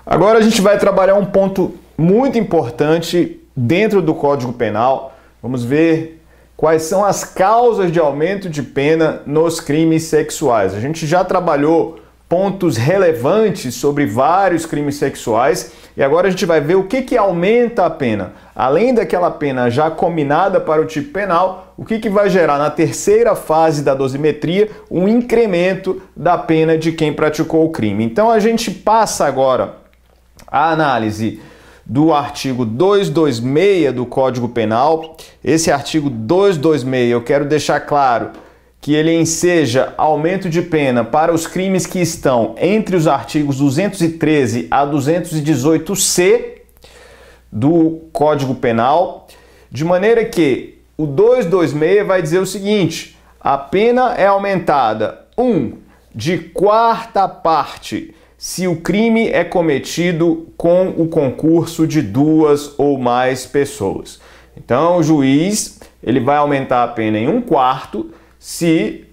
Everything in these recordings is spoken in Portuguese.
Agora a gente vai trabalhar um ponto muito importante dentro do Código Penal. Vamos ver quais são as causas de aumento de pena nos crimes sexuais. A gente já trabalhou pontos relevantes sobre vários crimes sexuais e agora a gente vai ver o que aumenta a pena. Além daquela pena já combinada para o tipo penal, o que vai gerar na terceira fase da dosimetria um incremento da pena de quem praticou o crime. Então a gente passa agora a análise do artigo 226 do Código Penal. Esse artigo 226, eu quero deixar claro que ele enseja aumento de pena para os crimes que estão entre os artigos 213 a 218C do Código Penal, de maneira que o 226 vai dizer o seguinte: a pena é aumentada, de quarta parte, se o crime é cometido com o concurso de 2 ou mais pessoas. Então o juiz ele vai aumentar a pena em 1/4 se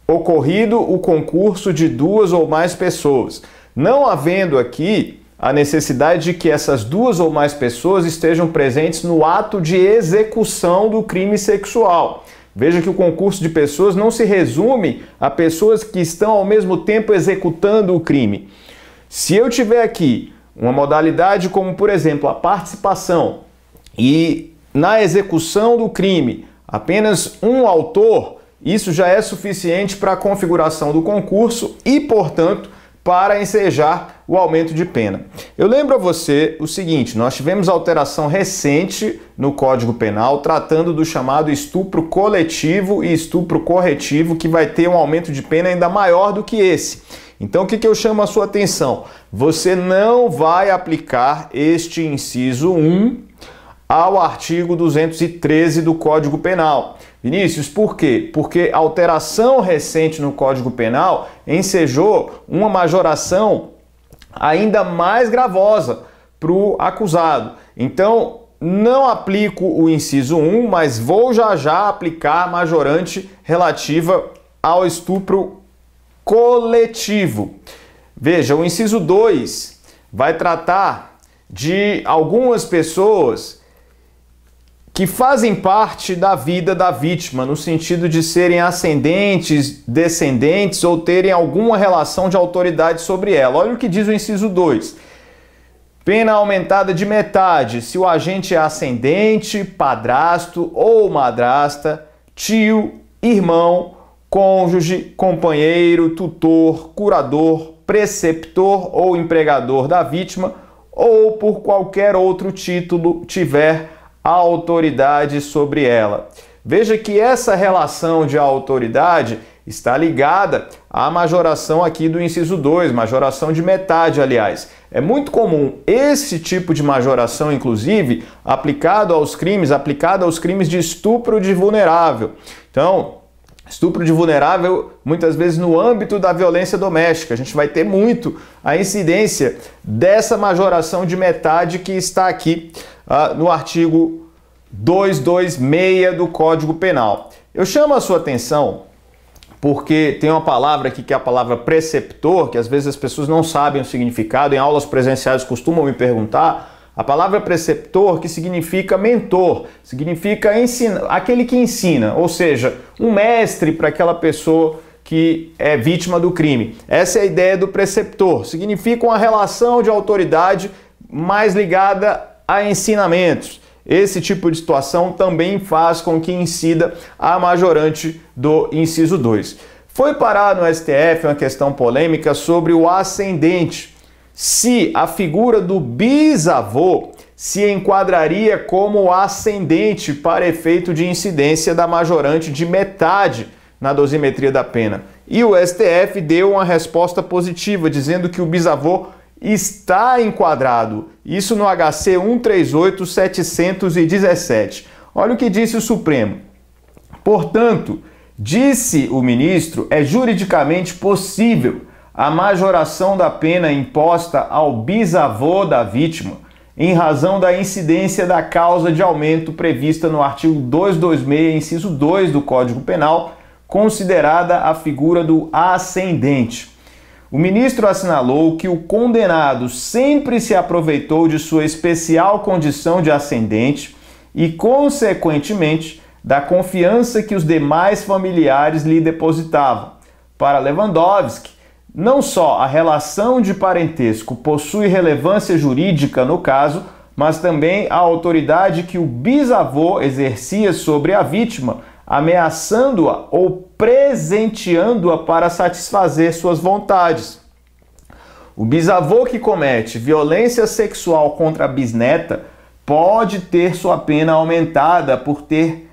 ocorrido o concurso de 2 ou mais pessoas, não havendo aqui a necessidade de que essas 2 ou mais pessoas estejam presentes no ato de execução do crime sexual. Veja que o concurso de pessoas não se resume a pessoas que estão ao mesmo tempo executando o crime. Se eu tiver aqui uma modalidade como, por exemplo, a participação e na execução do crime apenas um autor, isso já é suficiente para a configuração do concurso e, portanto, para ensejar o aumento de pena. Eu lembro a você o seguinte: nós tivemos alteração recente no Código Penal tratando do chamado estupro coletivo e estupro corretivo, que vai ter um aumento de pena ainda maior do que esse. Então, o que eu chamo a sua atenção? Você não vai aplicar este inciso 1 ao artigo 213 do Código Penal. Vinícius, por quê? Porque a alteração recente no Código Penal ensejou uma majoração ainda mais gravosa para o acusado. Então, não aplico o inciso 1, mas vou já aplicar a majorante relativa ao estupro coletivo. Veja, o inciso 2 vai tratar de algumas pessoas que fazem parte da vida da vítima, no sentido de serem ascendentes, descendentes ou terem alguma relação de autoridade sobre ela. Olha o que diz o inciso 2. Pena aumentada de metade se o agente é ascendente, padrasto ou madrasta, tio, irmão, cônjuge, companheiro, tutor, curador, preceptor ou empregador da vítima ou por qualquer outro título tiver a autoridade sobre ela. Veja que essa relação de autoridade está ligada à majoração aqui do inciso 2, majoração de metade, aliás. É muito comum esse tipo de majoração, inclusive, aplicado aos crimes de estupro de vulnerável. Então, estupro de vulnerável, muitas vezes no âmbito da violência doméstica. A gente vai ter muito a incidência dessa majoração de metade que está aqui no artigo 226 do Código Penal. Eu chamo a sua atenção porque tem uma palavra aqui que é a palavra preceptor, que às vezes as pessoas não sabem o significado. Em aulas presenciais costumam me perguntar. A palavra preceptor, que significa mentor, significa aquele que ensina, ou seja, um mestre para aquela pessoa que é vítima do crime. Essa é a ideia do preceptor, significa uma relação de autoridade mais ligada a ensinamentos. Esse tipo de situação também faz com que incida a majorante do inciso 2. Foi parar no STF uma questão polêmica sobre o ascendente. Se a figura do bisavô se enquadraria como ascendente para efeito de incidência da majorante de metade na dosimetria da pena. E o STF deu uma resposta positiva, dizendo que o bisavô está enquadrado. Isso no HC 138-717. Olha o que disse o Supremo. Portanto, disse o ministro, é juridicamente possível a majoração da pena imposta ao bisavô da vítima em razão da incidência da causa de aumento prevista no artigo 226, inciso 2 do Código Penal, considerada a figura do ascendente. O ministro assinalou que o condenado sempre se aproveitou de sua especial condição de ascendente e, consequentemente, da confiança que os demais familiares lhe depositavam. Para Lewandowski, não só a relação de parentesco possui relevância jurídica no caso, mas também a autoridade que o bisavô exercia sobre a vítima, ameaçando-a ou presenteando-a para satisfazer suas vontades. O bisavô que comete violência sexual contra a bisneta pode ter sua pena aumentada por ter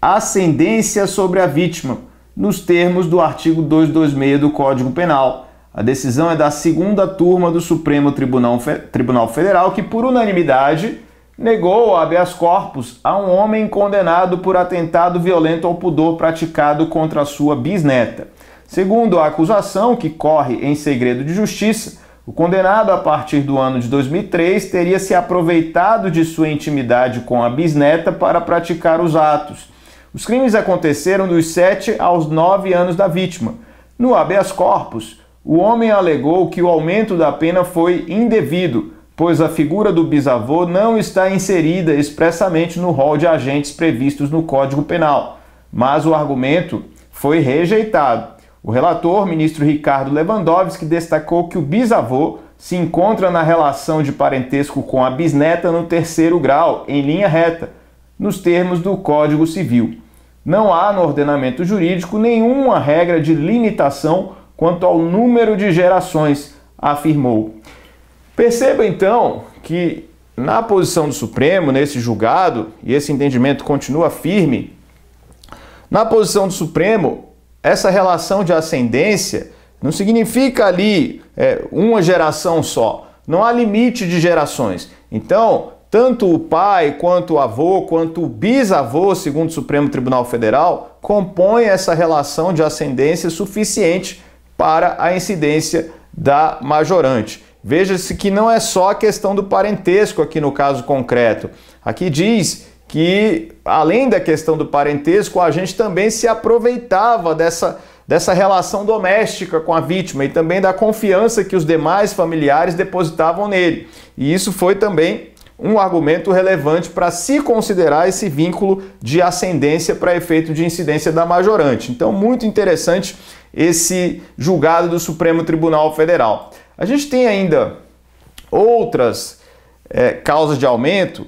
ascendência sobre a vítima, nos termos do artigo 226 do Código Penal. A decisão é da segunda turma do Supremo Tribunal Federal, que, por unanimidade, negou o habeas corpus a um homem condenado por atentado violento ao pudor praticado contra a sua bisneta. Segundo a acusação, que corre em segredo de justiça, o condenado, a partir do ano de 2003, teria se aproveitado de sua intimidade com a bisneta para praticar os atos. Os crimes aconteceram dos 7 aos 9 anos da vítima. No habeas corpus, o homem alegou que o aumento da pena foi indevido, pois a figura do bisavô não está inserida expressamente no rol de agentes previstos no Código Penal, mas o argumento foi rejeitado. O relator, ministro Ricardo Lewandowski, destacou que o bisavô se encontra na relação de parentesco com a bisneta no 3º grau, em linha reta, nos termos do Código Civil. Não há no ordenamento jurídico nenhuma regra de limitação quanto ao número de gerações, afirmou. Perceba então que na posição do Supremo, nesse julgado, e esse entendimento continua firme, na posição do Supremo, essa relação de ascendência não significa ali uma geração só, não há limite de gerações. Então, tanto o pai, quanto o avô, quanto o bisavô, segundo o Supremo Tribunal Federal, compõem essa relação de ascendência suficiente para a incidência da majorante. Veja-se que não é só a questão do parentesco aqui no caso concreto. Aqui diz que, além da questão do parentesco, a gente também se aproveitava dessa relação doméstica com a vítima e também da confiança que os demais familiares depositavam nele. E isso foi também um argumento relevante para se considerar esse vínculo de ascendência para efeito de incidência da majorante. Então, muito interessante esse julgado do Supremo Tribunal Federal. A gente tem ainda outras causas de aumento,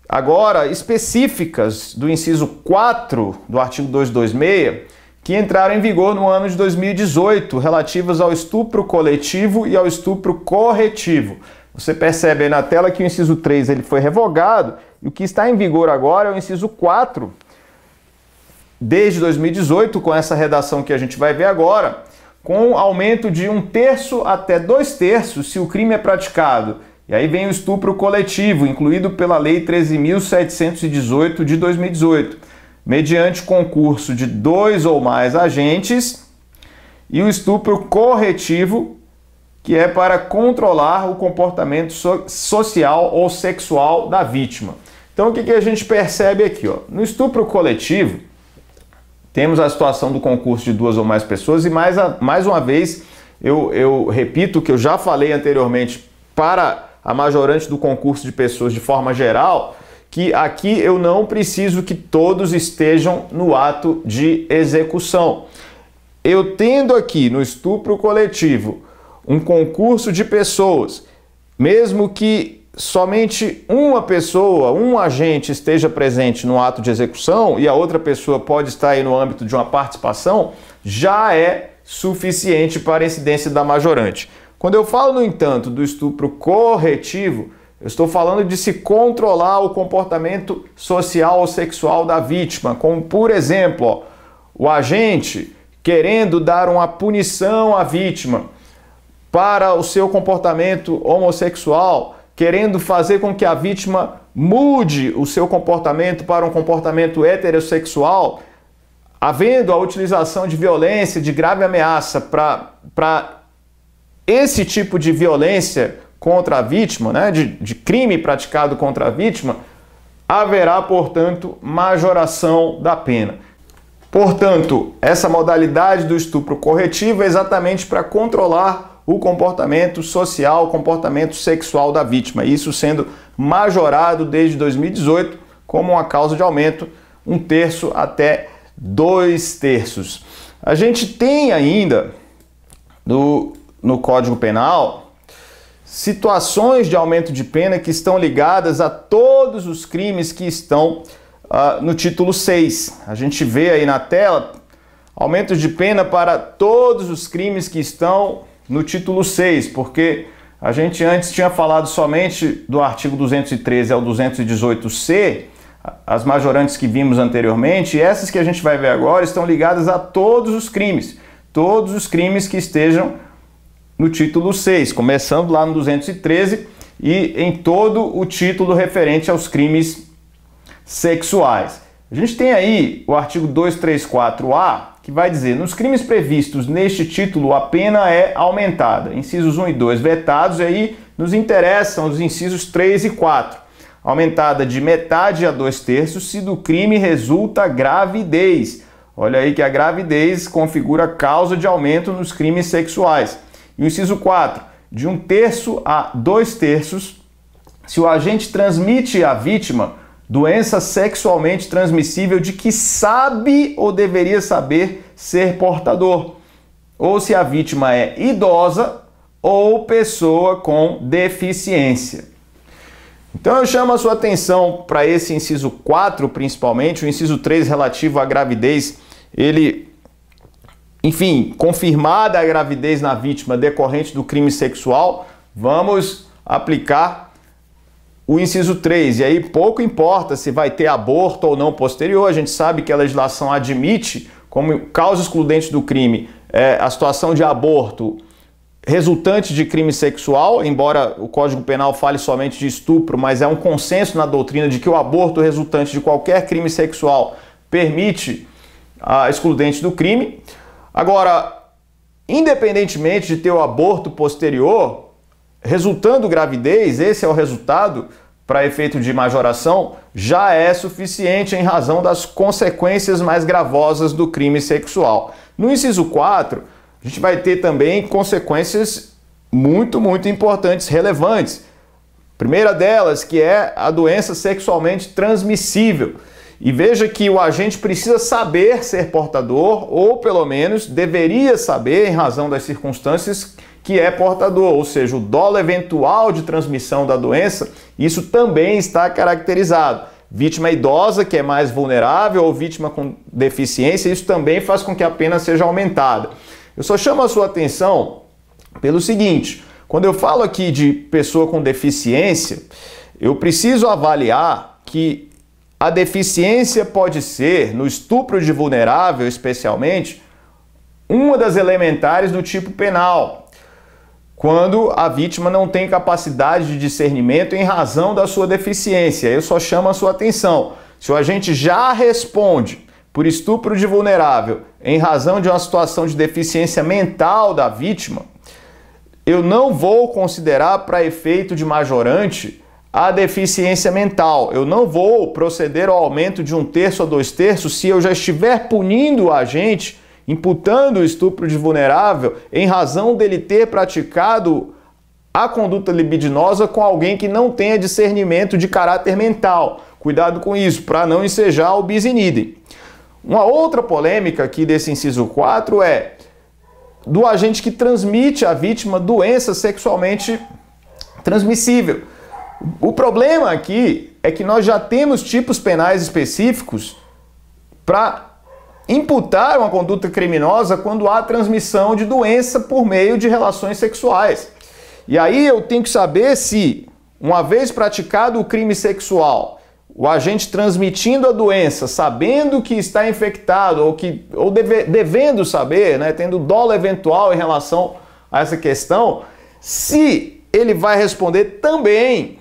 agora específicas do inciso 4 do artigo 226, que entraram em vigor no ano de 2018, relativas ao estupro coletivo e ao estupro corretivo. Você percebe aí na tela que o inciso 3 ele foi revogado e o que está em vigor agora é o inciso 4, desde 2018, com essa redação que a gente vai ver agora, com aumento de 1/3 até 2/3 se o crime é praticado. E aí vem o estupro coletivo, incluído pela Lei 13.718 de 2018, mediante concurso de 2 ou mais agentes, e o estupro corretivo, que é para controlar o comportamento social ou sexual da vítima. Então, o que a gente percebe aqui? No estupro coletivo, temos a situação do concurso de 2 ou mais pessoas e, mais uma vez, eu repito o que eu já falei anteriormente para a majorante do concurso de pessoas de forma geral, que aqui eu não preciso que todos estejam no ato de execução. Eu tendo aqui no estupro coletivo um concurso de pessoas, mesmo que somente uma pessoa, um agente esteja presente no ato de execução e a outra pessoa pode estar aí no âmbito de uma participação, já é suficiente para a incidência da majorante. Quando eu falo, no entanto, do estupro corretivo, eu estou falando de se controlar o comportamento social ou sexual da vítima, como, por exemplo, o agente querendo dar uma punição à vítima para o seu comportamento homossexual, querendo fazer com que a vítima mude o seu comportamento para um comportamento heterossexual, havendo a utilização de violência, de grave ameaça para esse tipo de violência contra a vítima, né, de crime praticado contra a vítima, haverá, portanto, majoração da pena. Portanto, essa modalidade do estupro corretivo é exatamente para controlar o comportamento social, o comportamento sexual da vítima, isso sendo majorado desde 2018 como uma causa de aumento 1/3 até 2/3. A gente tem ainda no Código Penal situações de aumento de pena que estão ligadas a todos os crimes que estão no título 6. A gente vê aí na tela aumentos de pena para todos os crimes que estão no título 6, porque a gente antes tinha falado somente do artigo 213 ao 218C, as majorantes que vimos anteriormente, e essas que a gente vai ver agora estão ligadas a todos os crimes que estejam no título 6, começando lá no 213 e em todo o título referente aos crimes sexuais. A gente tem aí o artigo 234A, que vai dizer: nos crimes previstos neste título, a pena é aumentada. Incisos 1 e 2 vetados, e aí nos interessam os incisos 3 e 4. Aumentada de metade a 2/3 se do crime resulta gravidez. Olha aí que a gravidez configura causa de aumento nos crimes sexuais. E o inciso 4, de 1/3 a 2/3 se o agente transmite à vítima doença sexualmente transmissível de que sabe ou deveria saber ser portador, ou se a vítima é idosa ou pessoa com deficiência. Então eu chamo a sua atenção para esse inciso 4, principalmente, o inciso 3 relativo à gravidez, enfim, confirmada a gravidez na vítima decorrente do crime sexual, vamos aplicar o inciso 3, e aí pouco importa se vai ter aborto ou não posterior, a gente sabe que a legislação admite como causa excludente do crime a situação de aborto resultante de crime sexual, embora o Código Penal fale somente de estupro, mas é um consenso na doutrina de que o aborto resultante de qualquer crime sexual permite a excludente do crime. Agora, independentemente de ter o aborto posterior, resultando gravidez, esse é o resultado para efeito de majoração, já é suficiente em razão das consequências mais gravosas do crime sexual. No inciso 4, a gente vai ter também consequências muito importantes, relevantes. Primeira delas, que é a doença sexualmente transmissível. E veja que o agente precisa saber ser portador, ou pelo menos deveria saber, em razão das circunstâncias, que é portador, ou seja, o dolo eventual de transmissão da doença, isso também está caracterizado. Vítima idosa, que é mais vulnerável, ou vítima com deficiência, isso também faz com que a pena seja aumentada. Eu só chamo a sua atenção pelo seguinte: quando eu falo aqui de pessoa com deficiência, eu preciso avaliar que a deficiência pode ser, no estupro de vulnerável especialmente, uma das elementares do tipo penal, quando a vítima não tem capacidade de discernimento em razão da sua deficiência. Eu só chamo a sua atenção: se o agente já responde por estupro de vulnerável em razão de uma situação de deficiência mental da vítima, eu não vou considerar para efeito de majorante a deficiência mental. Eu não vou proceder ao aumento de 1/3 a 2/3 se eu já estiver punindo o agente, imputando o estupro de vulnerável em razão dele ter praticado a conduta libidinosa com alguém que não tenha discernimento de caráter mental. Cuidado com isso, para não ensejar o bis in idem. Uma outra polêmica aqui desse inciso 4 é do agente que transmite à vítima doença sexualmente transmissível. O problema aqui é que nós já temos tipos penais específicos para imputar uma conduta criminosa quando há transmissão de doença por meio de relações sexuais. E aí eu tenho que saber se, uma vez praticado o crime sexual, o agente transmitindo a doença, sabendo que está infectado ou devendo saber, né, tendo dolo eventual em relação a essa questão, se ele vai responder também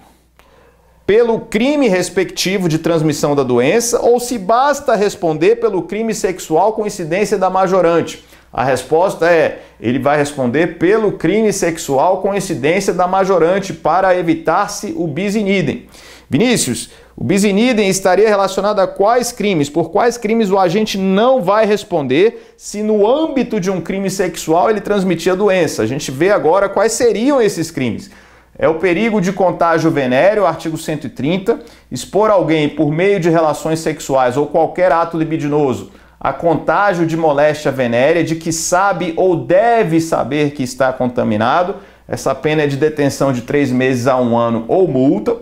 pelo crime respectivo de transmissão da doença ou se basta responder pelo crime sexual com incidência da majorante. A resposta é: ele vai responder pelo crime sexual com incidência da majorante para evitar-se o bis in idem. Vinícius, O bis in idem estaria relacionado a quais crimes? Por quais crimes o agente não vai responder se no âmbito de um crime sexual ele transmitir a doença? A gente vê agora quais seriam esses crimes. É o perigo de contágio venéreo, artigo 130, expor alguém por meio de relações sexuais ou qualquer ato libidinoso a contágio de moléstia venérea de que sabe ou deve saber que está contaminado. Essa pena é de detenção de 3 meses a 1 ano ou multa.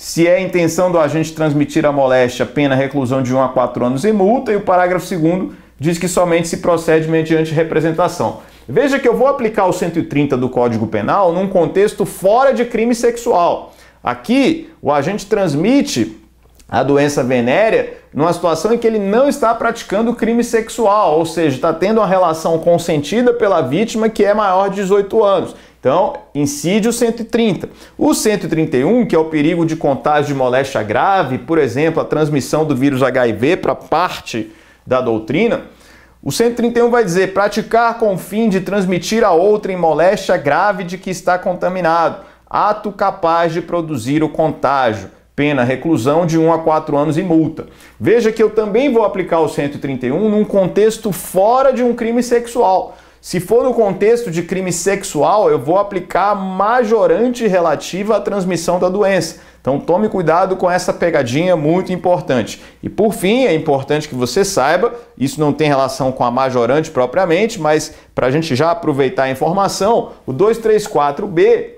Se é a intenção do agente transmitir a moléstia, pena reclusão de 1 a 4 anos e multa. E o parágrafo 2º diz que somente se procede mediante representação. Veja que eu vou aplicar o 130 do Código Penal num contexto fora de crime sexual. Aqui, o agente transmite a doença venérea numa situação em que ele não está praticando crime sexual, ou seja, está tendo uma relação consentida pela vítima que é maior de 18 anos. Então, incide o 130. O 131, que é o perigo de contágio de moléstia grave, por exemplo, a transmissão do vírus HIV para parte da doutrina, o 131 vai dizer praticar com o fim de transmitir a outrem moléstia grave de que está contaminado, ato capaz de produzir o contágio, pena reclusão de 1 a 4 anos e multa. Veja que eu também vou aplicar o 131 num contexto fora de um crime sexual. Se for no contexto de crime sexual, eu vou aplicar a majorante relativa à transmissão da doença. Então tome cuidado com essa pegadinha muito importante. E por fim, é importante que você saiba, isso não tem relação com a majorante propriamente, mas para a gente já aproveitar a informação, o 234B,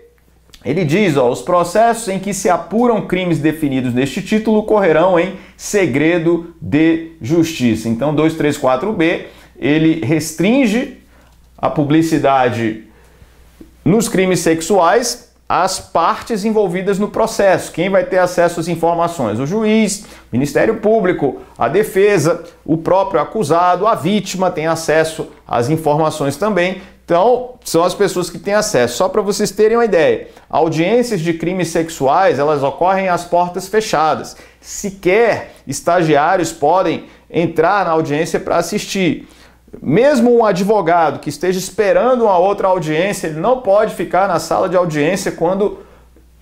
ele diz, os processos em que se apuram crimes definidos neste título correrão em segredo de justiça. Então 234B, ele restringe a publicidade nos crimes sexuais às partes envolvidas no processo. Quem vai ter acesso às informações? O juiz, o Ministério Público, a defesa, o próprio acusado, a vítima tem acesso às informações também. Então, são as pessoas que têm acesso. Só para vocês terem uma ideia, audiências de crimes sexuais, elas ocorrem às portas fechadas. Sequer estagiários podem entrar na audiência para assistir. Mesmo um advogado que esteja esperando uma outra audiência, ele não pode ficar na sala de audiência quando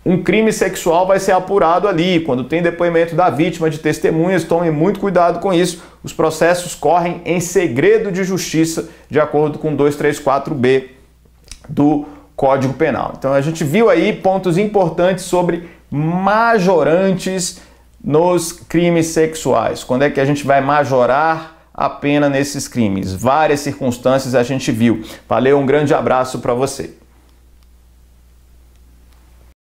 um crime sexual vai ser apurado ali, quando tem depoimento da vítima, de testemunhas. Tome muito cuidado com isso. Os processos correm em segredo de justiça, de acordo com 234B do Código Penal. Então a gente viu aí pontos importantes sobre majorantes nos crimes sexuais. Quando é que a gente vai majorar a pena nesses crimes? Várias circunstâncias a gente viu. Valeu, um grande abraço para você.